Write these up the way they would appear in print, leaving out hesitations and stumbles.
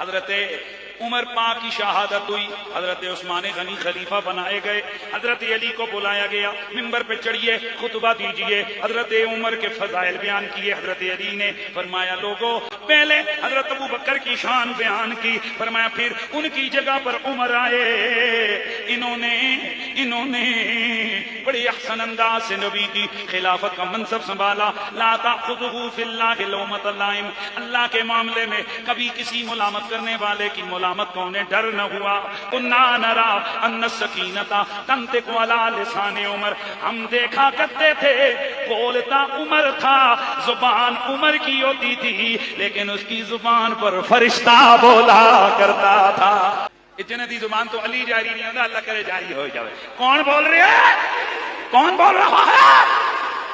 حضرت عمر پاک کی شہادت ہوئی، حضرت عثمان غنی خلیفہ بنائے گئے، حضرت علی کو بلایا گیا، ممبر پہ چڑھیے خطبہ دیجئے، حضرت عمر کے فضائل بیان کیے۔ حضرت علی نے فرمایا لوگوں پہلے حضرت ابو بکر کی شان بیان کی، فرمایا پھر ان کی جگہ پر عمر آئے، انہوں نے بڑی احسن انداز سے نبی کی خلافت کا منصب سنبھالا۔ لا تأخذہ فی اللہ لومۃ لائم، اللہ کے معاملے میں کبھی کسی ملامت کرنے والے کی ملامت کو انہیں ڈر نہ ہوا۔ کنا نرا ان السکینۃ تنطق علی لسان عمر، ہم دیکھا کرتے تھے بولتا عمر تھا، زبان عمر کی ہوتی تھی لیکن اس کی زبان پر فرشتہ بولا کرتا تھا۔ اتنے دی زبان تو علی جاری نہیں ہوتا، اللہ کرے جاری ہو جائے۔ کون بول رہے ہیں؟ کون بول رہا ہے؟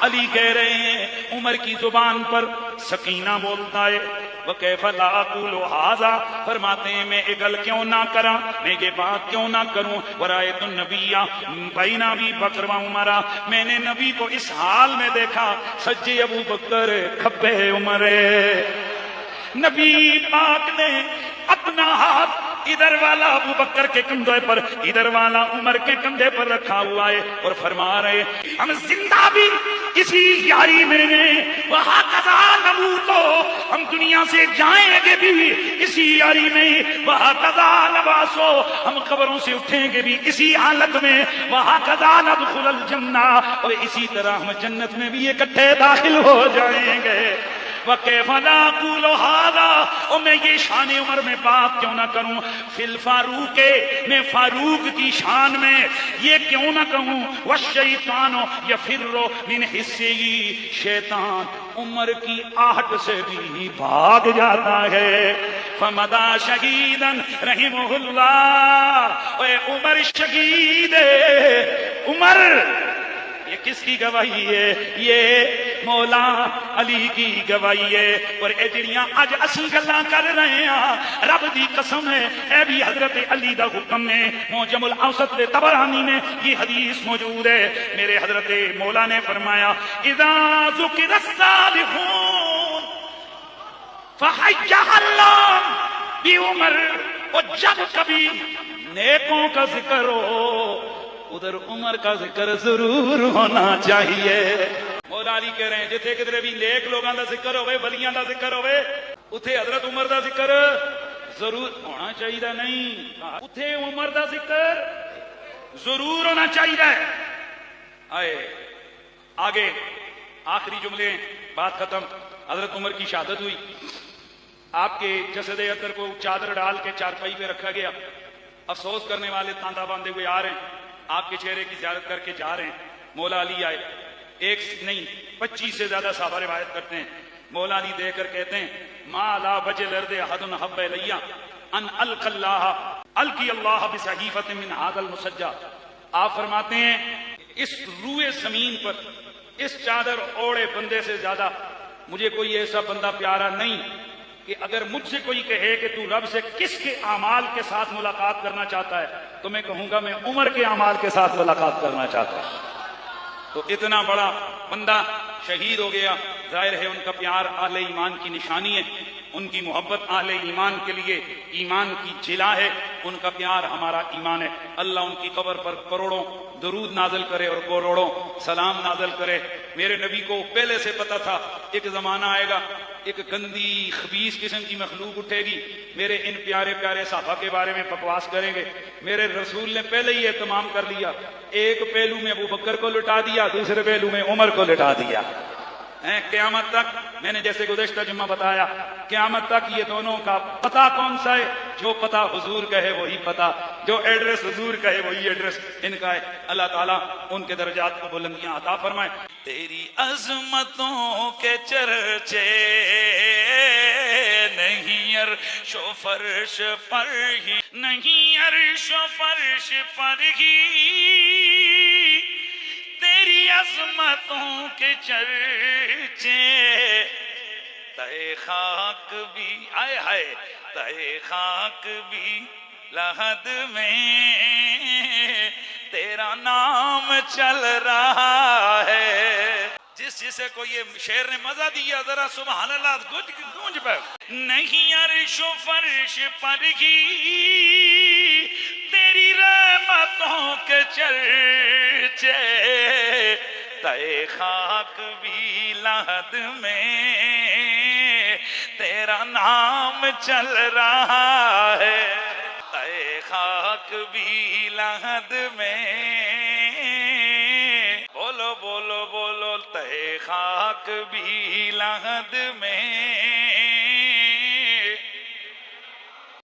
علی کہہ رہے ہیں عمر کی زبان پر سکینہ بولتا ہے۔ وَكَيْفَ لَا أَقُولُ هَذَا، فرماتے ہیں میں اگل کیوں نہ کراں، میں یہ بات کیوں نہ کروں۔ وَرَأَيْتُ النَّبِيَّ بَيْنَ أَبِي بَكْرَ وَعُمَرَ، میں نے نبی کو اس حال میں دیکھا، سجے ابو بکر کھبے عمر۔ نبی پاک نے اپنا ہاتھ ادھر والا ابو بکر کے کندھے پر، ادھر والا عمر کے کندھے پر رکھا ہوا ہے اور فرما رہے ہم زندہ بھی اسی یاری میں ہیں، وہاں قضا نموتو، ہم دنیا سے جائیں گے بھی اسی یاری میں، وہاں قضا نباسو، ہم قبروں سے اٹھیں گے بھی اسی حالت میں، وہاں قضا ندخل الجنہ، اور اسی طرح ہم جنت میں بھی اکٹھے داخل ہو جائیں گے۔ وَكَيْفَ لَا أَقُولُ هَذَا، اور میں یہ شان عمر میں بات کیوں نہ کروں، فی الفاروق، میں فاروق کی شان میں یہ کیوں نہ کہوں، وَالشَّيْطَانُ يَفِرُّ مِنْ حِسِّهِ، شیطان عمر کی آہٹ سے بھی بھاگ جاتا ہے۔ فَمَضَى شَهِيدًا رَحِمَهُ اللَّهُ، اے عمر شہید ہے، عمر یہ کس کی گواہی ہے؟ یہ مولا علی کی گواہی ہے۔ اور اے جڑیاں اج اسی گلاں کر رہے ہیں، رب دی قسم ہے اے بھی حضرت علی دا حکم ہے۔ معجم الاوسط دے طبرانی میں یہ حدیث موجود ہے، میرے حضرت مولا نے فرمایا اذا ذکر الصالحون فحی اللہ بعمر، اور جب کبھی نیکوں کا ذکر ہو ادھر عمر کا ذکر ضرور ہونا چاہیے۔ مولا علی کہہ رہے ہیں جتھے کدھر بھی نیک لوگاں دا ذکر ہوئے، ولیاں دا ذکر ہوئے، اتھے حضرت عمر دا ذکر ضرور ہونا چاہیے، نہیں اتھے عمر دا ذکر ضرور ہونا چاہیے۔ آئے آگے آخری جملے، بات ختم۔ حضرت عمر کی شہادت ہوئی، آپ کے جسد اطہر کو چادر ڈال کے چارپائی پہ رکھا گیا، افسوس کرنے والے تاندا باندھے ہوئے آ رہے ہیں، آپ کے چہرے کی زیارت کر کے جا رہے ہیں۔ مولا علی آئے، ایک نہیں 25 سے زیادہ صحابہ روایت کرتے ہیں۔ مولا علی دیکھ کر کہتے ہیں ما لا وجه الارض احد حب الی ان القی اللہ بصحیفۃ من هذا المسجع، آپ فرماتے ہیں اس روئے زمین پر اس چادر اوڑے بندے سے زیادہ مجھے کوئی ایسا بندہ پیارا نہیں کہ اگر مجھ سے کوئی کہے کہ تو رب سے کس کے اعمال کے ساتھ ملاقات کرنا چاہتا ہے تو میں کہوں گا میں عمر کے اعمال کے ساتھ ملاقات کرنا چاہتا ہوں۔ تو اتنا بڑا بندہ شہید ہو گیا، ظاہر ہے ان کا پیار اہل ایمان کی نشانی ہے، ان کی محبت اہل ایمان کے لیے ایمان کی جلا ہے، ان کا پیار ہمارا ایمان ہے۔ اللہ ان کی قبر پر کروڑوں درود نازل کرے اور کروڑوں سلام نازل کرے۔ میرے نبی کو پہلے سے پتا تھا ایک زمانہ آئے گا، ایک گندی خبیث قسم کی مخلوق اٹھے گی، میرے ان پیارے پیارے صحابہ کے بارے میں بکواس کریں گے۔ میرے رسول نے پہلے ہی اہتمام کر لیا، ایک پہلو میں ابو بکر کو لٹا دیا، دوسرے پہلو میں عمر کو لٹا دیا۔ قیامت تک میں نے جیسے گزشتہ جمعہ بتایا، قیامت تک یہ دونوں کا پتہ کون سا ہے؟ جو پتہ حضور کا ہے وہی پتہ، جو ایڈریس حضور کا ہے وہی ایڈریس ان کا ہے۔ اللہ تعالیٰ ان کے درجات کو بلندیاں عطا فرمائے۔ تیری عظمتوں کے چرچے نہیں عرش و فرش پر ہی، نہیں عرش و فرش پر ہی، تیری عظمتوں کے چرچے تہے خاک بھی، آئے ہائے تہے خاک بھی لحد میں تیرا نام چل رہا ہے۔ جسے کو یہ شعر نے مزہ دیا ذرا سبحان اللہ گونج مجھ پہ نہیں عرش و فرش پر ہی تیری رحمتوں کے چرچے تئے خاک بھی لحد میں تیرا نام چل رہا ہے تئے خاک بھی لحد میں بولو بولو بولو تئے خاک بھی لحد میں